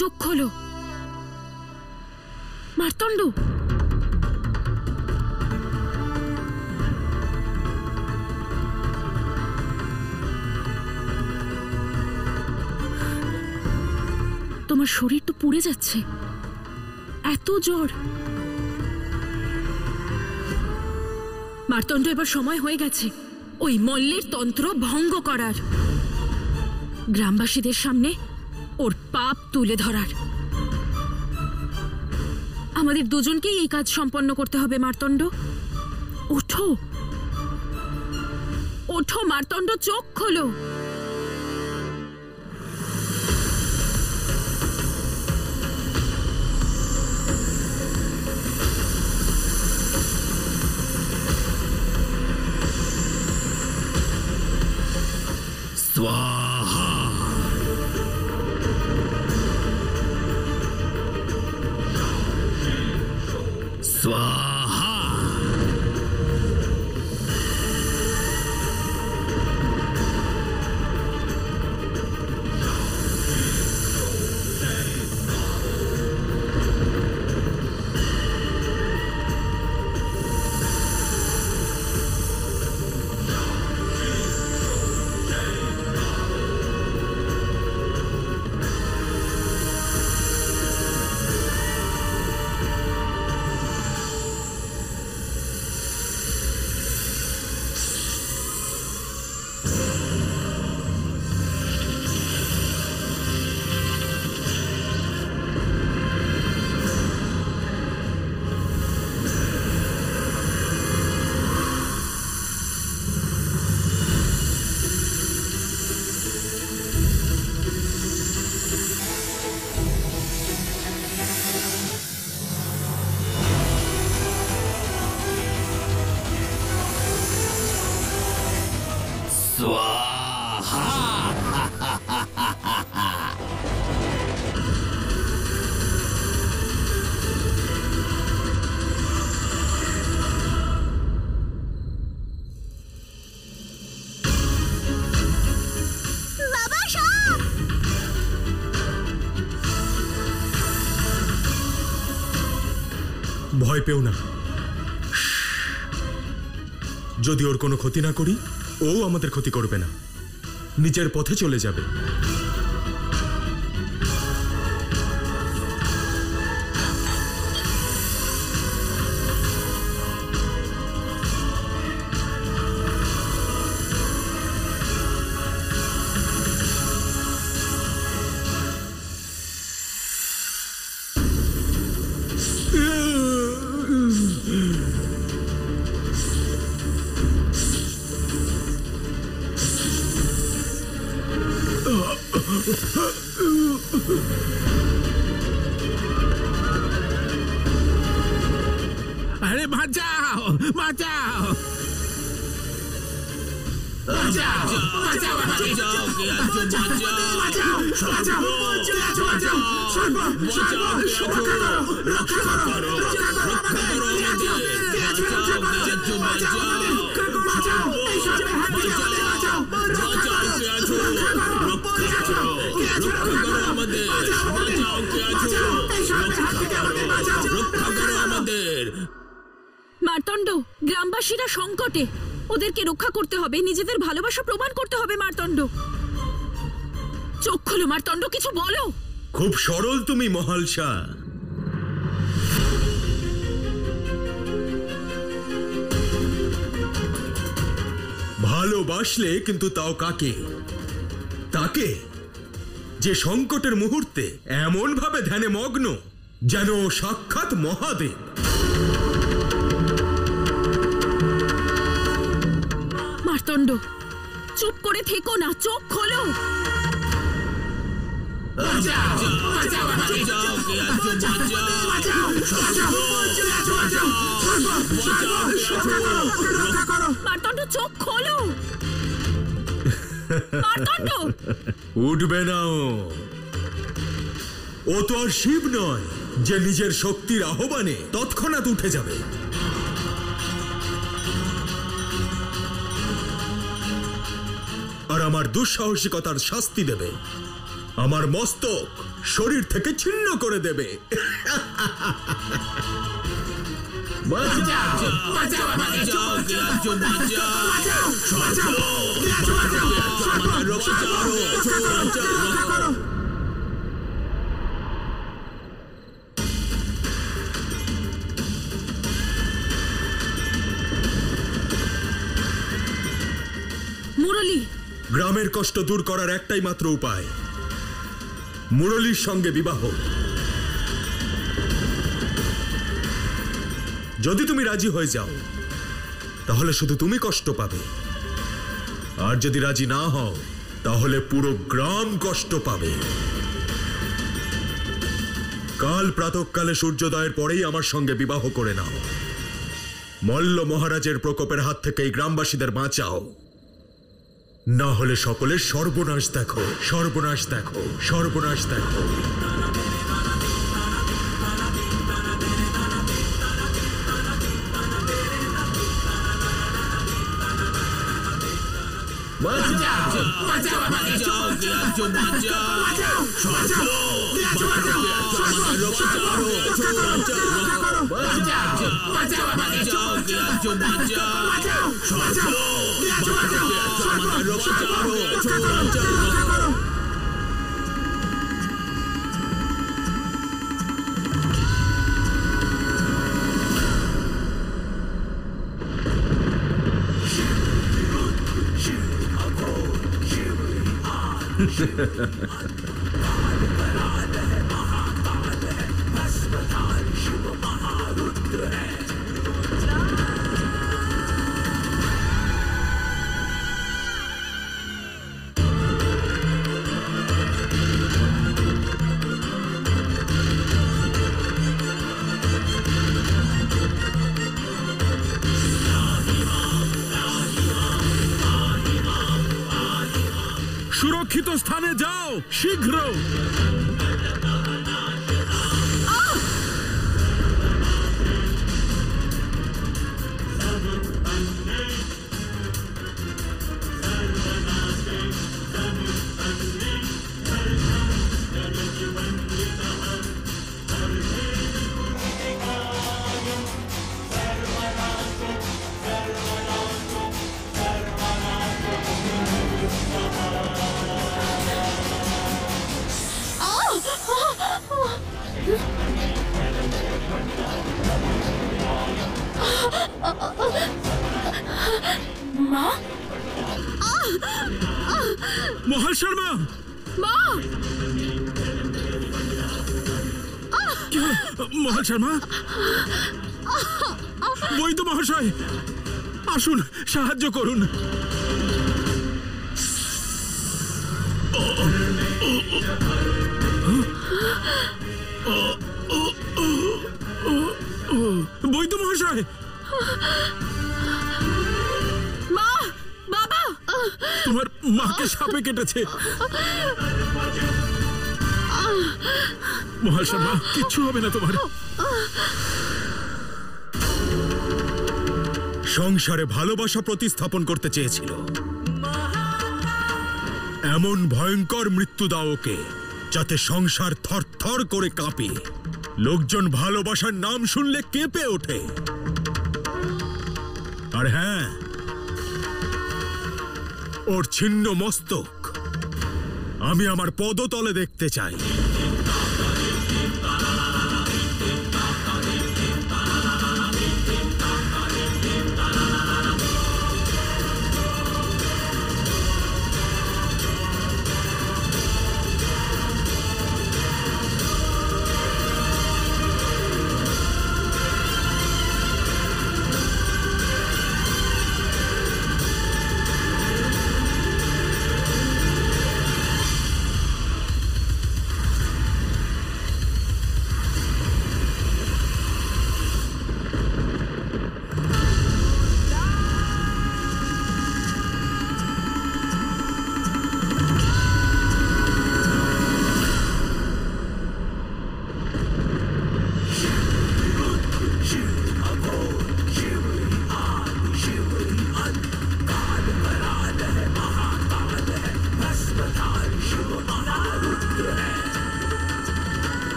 চোখ খোলো। মার্তণ্ড, তোমার শরীর তো পুড়ে যাচ্ছে, এত জ্বর। মার্তণ্ড, এবার সময় হয়ে গেছে ওই মল্লের তন্ত্র ভঙ্গ করার, গ্রামবাসীদের সামনে ওর পাপ তুলে ধরার। আমাদের দুজনকেই এই কাজ সম্পন্ন করতে হবে। মার্তণ্ড, ওঠো ওঠো মার্তণ্ড, চোখ খোলো। स्वाहा स्वाहा। ভয় পেও না, যদি ওর কোনো ক্ষতি না করি ও আমাদের ক্ষতি করবে না, নিজের পথে চলে যাবে। अरे बचाओ बचाओ মার্তণ্ড, গ্রামবাসীরা সংকটে, ওদেরকে রক্ষা করতে হবে, নিজেদের ভালোবাসা প্রমাণ করতে হবে। মার্তণ্ড, চোখ খোলো। মার্তণ্ড, কিছু বলো। খুব সরল তুমি মহালসা। ভালোবাসলে কিন্তু তাও কাকে? তাকে যে সংকটের মুহূর্তে এমন ভাবে ধ্যানে মগ্ন যেন সাক্ষাৎ মহাদেব। মার্তণ্ড, চুপ করে থেকো না, চোখ খোলো। মার্তণ্ড, চোখ খোলো। মার্তণ্ড, উঠবে না ও তো আর শিব নয় যে নিজের শক্তির আহ্বানে তৎক্ষণাৎ উঠে যাবে। আর আমার দুঃসাহসিকতার শাস্তি দেবে। আমার মস্তক শরীর থেকে ছিন্ন করে দেবে। মুরলী, গ্রামের কষ্ট দূর করার একটাই মাত্র উপায়, মুরলীর সঙ্গে বিবাহ। যদি তুমি রাজি হয়ে যাও তাহলে শুধু তুমি কষ্ট পাবে, আর যদি রাজি না হও তাহলে পুরো গ্রাম কষ্ট পাবে। কাল প্রাতঃকালে সূর্যোদয়ের পরেই আমার সঙ্গে বিবাহ করে নাও। মল্ল মহারাজের প্রকোপের হাত থেকে এই গ্রামবাসীদের বাঁচাও, না হলে সকলের সর্বনাশ দেখো, সর্বনাশ দেখো, সর্বনাশ দেখো। সুরক্ষিত স্থানে যাও শীঘ্র। মা, মহাল শর্মা, মা, মহাল শর্মা, বৈদ্য মহাশয় আসুন, সাহায্য করুন। বৈদ্য মহাশয়, মা, বাবা, তোমার মাকে সাপে কেটেছে। মহাল শর্মা, কিচ্ছু হবে না তোমার। সংসারে ভালোবাসা প্রতিস্থাপন করতে চেয়েছিল, এমন ভয়ঙ্কর মৃত্যু দাও ওকে যাতে সংসার থরথর করে কাঁপে, লোকজন ভালোবাসার নাম শুনলে কেঁপে ওঠে। আর হ্যাঁ, ওর ছিন্ন মস্তক আমি আমার পদতলে দেখতে চাই।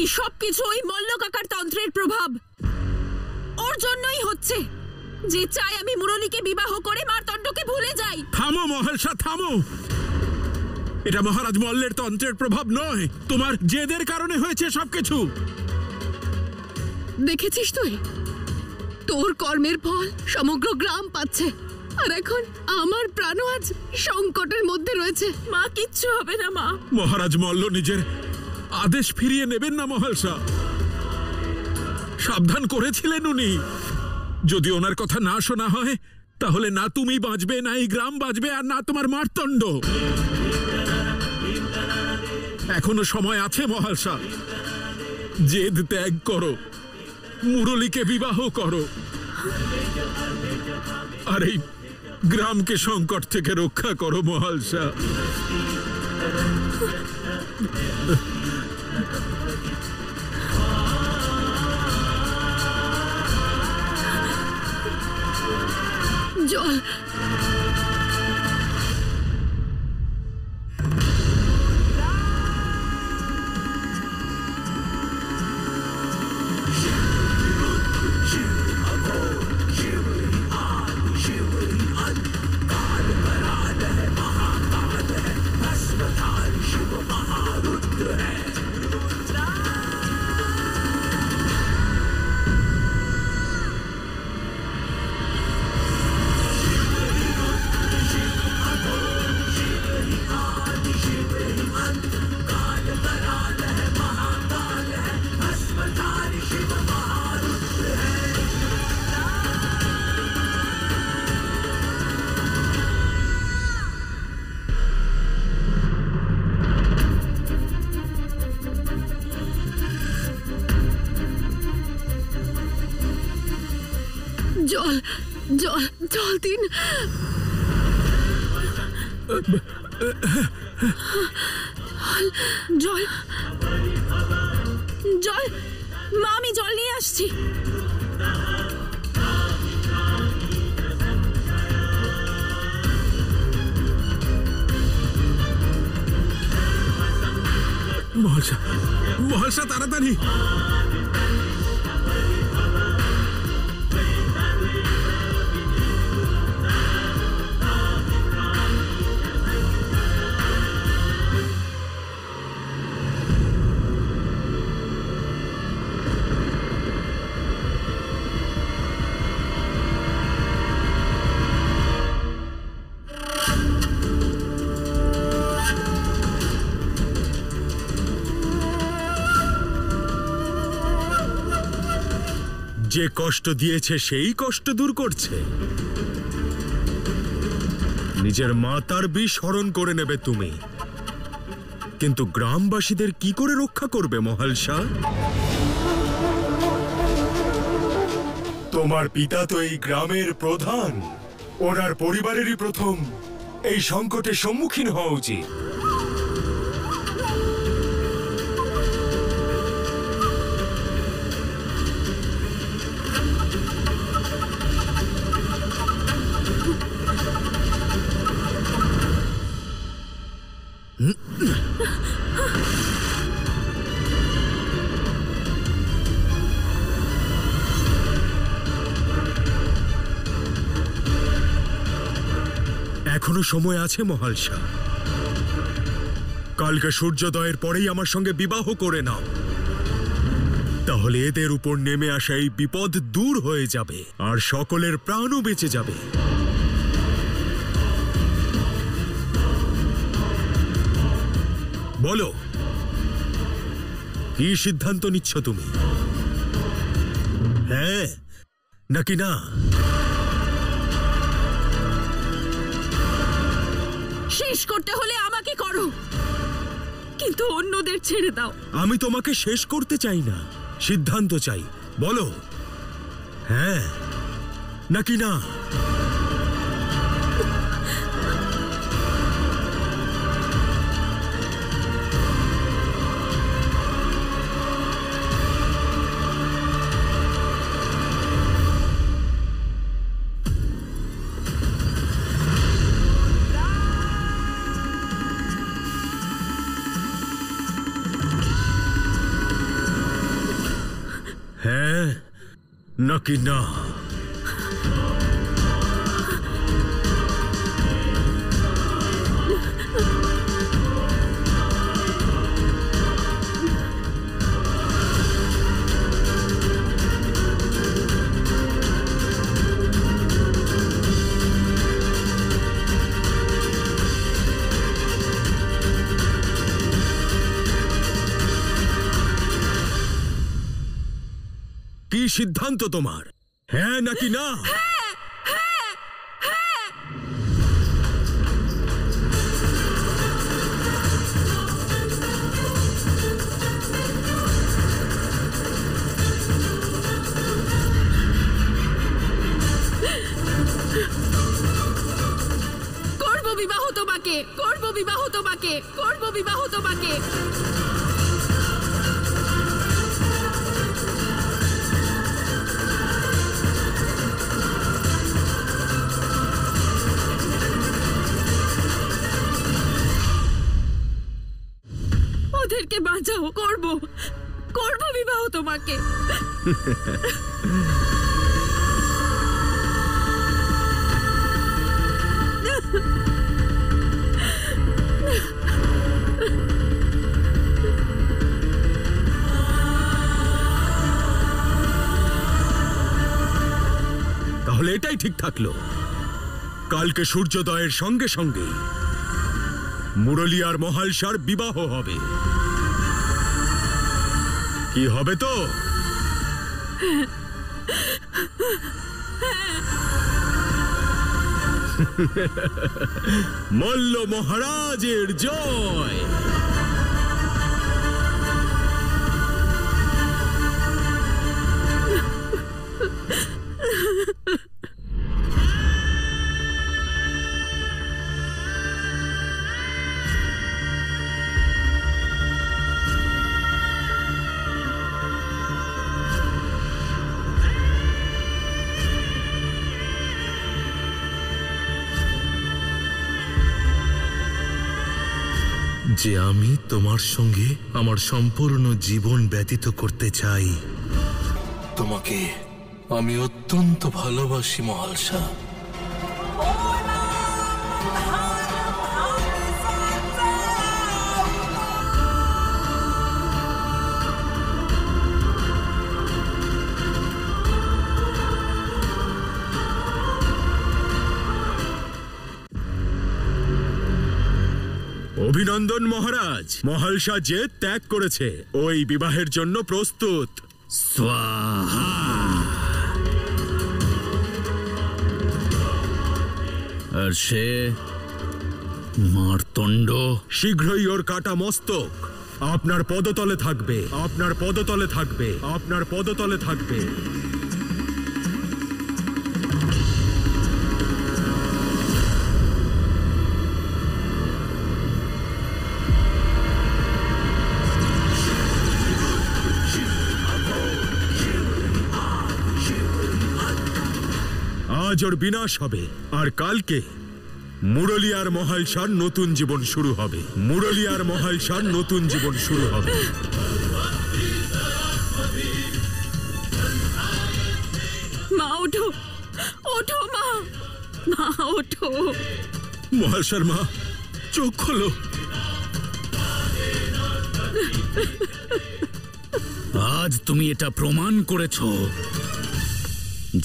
এই সবকিছু ওই মল্ল কাকার তন্ত্রের প্রভাব। ওর জন্যই হচ্ছে, যে চাই আমি মুরলীকে বিবাহ করে মার্তণ্ডকে ভুলে যাই। থামো মহালসা, থামো। এটা মহারাজ মল্লের তন্ত্রের প্রভাব নয়, তোমার জেদের কারণে হয়েছে সবকিছু। দেখেছিস তুই, তোর কর্মের ফল সমগ্র গ্রাম পাচ্ছে, আর এখন আমার প্রাণও আজ সংকটের মধ্যে রয়েছে। মা, কিচ্ছু হবে না মা। মহারাজ মল্ল নিজের আদেশ ফিরিয়ে নেবেন না মহালসা। সাবধান করেছিলেন উনি, যদি ওনার কথা না শোনা হয় তাহলে না তুমি বাঁচবে, না এই গ্রাম বাঁচবে, আর না তোমার মার্তণ্ড। এখনো সময় আছে মহালসা, জেদ ত্যাগ করো, মুরলীকে বিবাহ করো, আর এই গ্রামকে সংকট থেকে রক্ষা করো মহালসা। জল, জল, জল, জল দিন। জল, জল, মা আমি জল নিয়ে আসছি। মহালসা, মহালসা তাড়াতাড়ি। যে কষ্ট দিয়েছে সেই কষ্ট দূর করছে। নিজের মাতার বিষ হরণ করে নেবে তুমি, কিন্তু গ্রামবাসীদের কি করে রক্ষা করবে মহালসা? তোমার পিতা তো এই গ্রামের প্রধান, ওনার পরিবারেরই প্রথম এই সংকটের সম্মুখীন হওয়া উচিত। এখনো সময় আছে মহালসা, কালকে সূর্যোদয়ের পরেই আমার সঙ্গে বিবাহ করে নাও, তাহলে এদের উপর নেমে আসা এই বিপদ দূর হয়ে যাবে আর সকলের প্রাণও বেঁচে যাবে। বলো, কি সিদ্ধান্ত নিচ্ছ তুমি? হ্যাঁ নাকি না? শেষ করতে হলে আমাকে করো, কিন্তু অন্যদের ছেড়ে দাও। আমি তোমাকে শেষ করতে চাই না, সিদ্ধান্ত চাই। বলো, হ্যাঁ নাকি না? নাকি না? কি সিদ্ধান্ত তোমার? হ্যাঁ নাকি না? করব বিবাহ তোমাকে, করব বিবাহ তোমাকে, করব বিবাহ তোমাকে। ওদেরকে বাঁচাও, করব, করব বিবাহ তোমাকে। তাহলে এটাই ঠিক থাকলো। কালকে সূর্যোদয়ের সঙ্গে সঙ্গে মুরলী আর মহালসার বিবাহ হবে। কি হবে তো? মল্ল মহারাজের জয়। যে আমি তোমার সঙ্গে আমার সম্পূর্ণ জীবন ব্যতীত করতে চাই। তোমাকে আমি অত্যন্ত ভালোবাসি মহালসা। অভিনন্দন মহারাজ। মহালসা যে ত্যাগ করেছে ওই বিবাহের জন্য প্রস্তুত। স্বাহা। আর সে মার্তণ্ড শীঘ্রই ওর কাটা মস্তক আপনার পদতলে থাকবে, আপনার পদতলে থাকবে, আপনার পদতলে থাকবে। আজ ওর বিনাশ হবে আর কালকে মুরলী আর মহালসার নতুন জীবন শুরু হবে। মুরলী আর মহালসার নতুন জীবন শুরু হবে। মা ওঠো, ওঠো মা, মা ওঠো। মহালসার মা, চোখ খোলো। আজ তুমি এটা প্রমাণ করেছ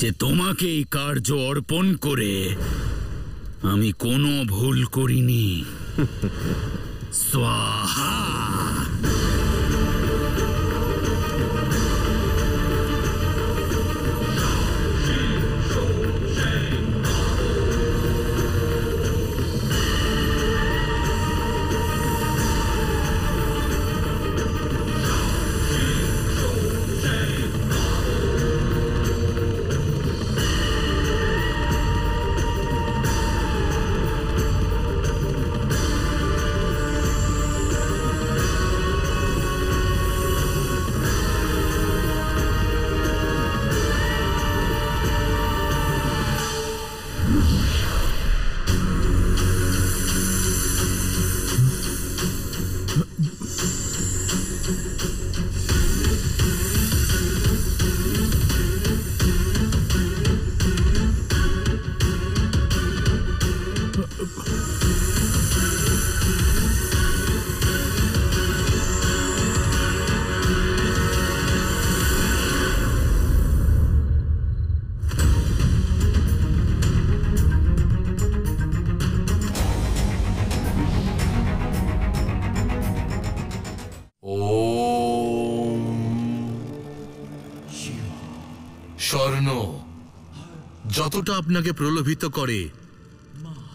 যে তোমাকে এই কার্য অর্পণ করে আমি কোনো ভুল করিনি। স্বাহা। যতটা আপনাকে প্রলোভিত করে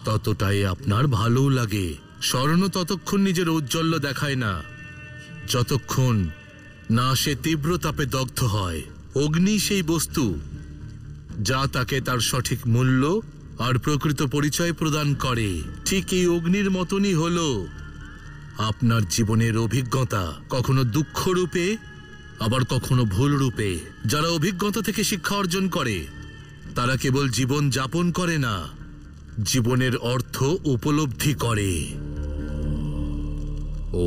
ততটাই আপনার ভালো লাগে। স্বর্ণ ততক্ষণ নিজের ঔজ্জ্বল্য দেখায় না যতক্ষণ না সে তীব্র তাপে দগ্ধ হয়। অগ্নি সেই বস্তু যা তাকে তার সঠিক মূল্য আর প্রকৃত পরিচয় প্রদান করে। ঠিক এই অগ্নির মতনই হলো আপনার জীবনের অভিজ্ঞতা, কখনো দুঃখ রূপে আবার কখনো ভুল রূপে। যারা অভিজ্ঞতা থেকে শিক্ষা অর্জন করে তারা কেবল জীবন যাপন করে না, জীবনের অর্থ উপলব্ধি করে। ও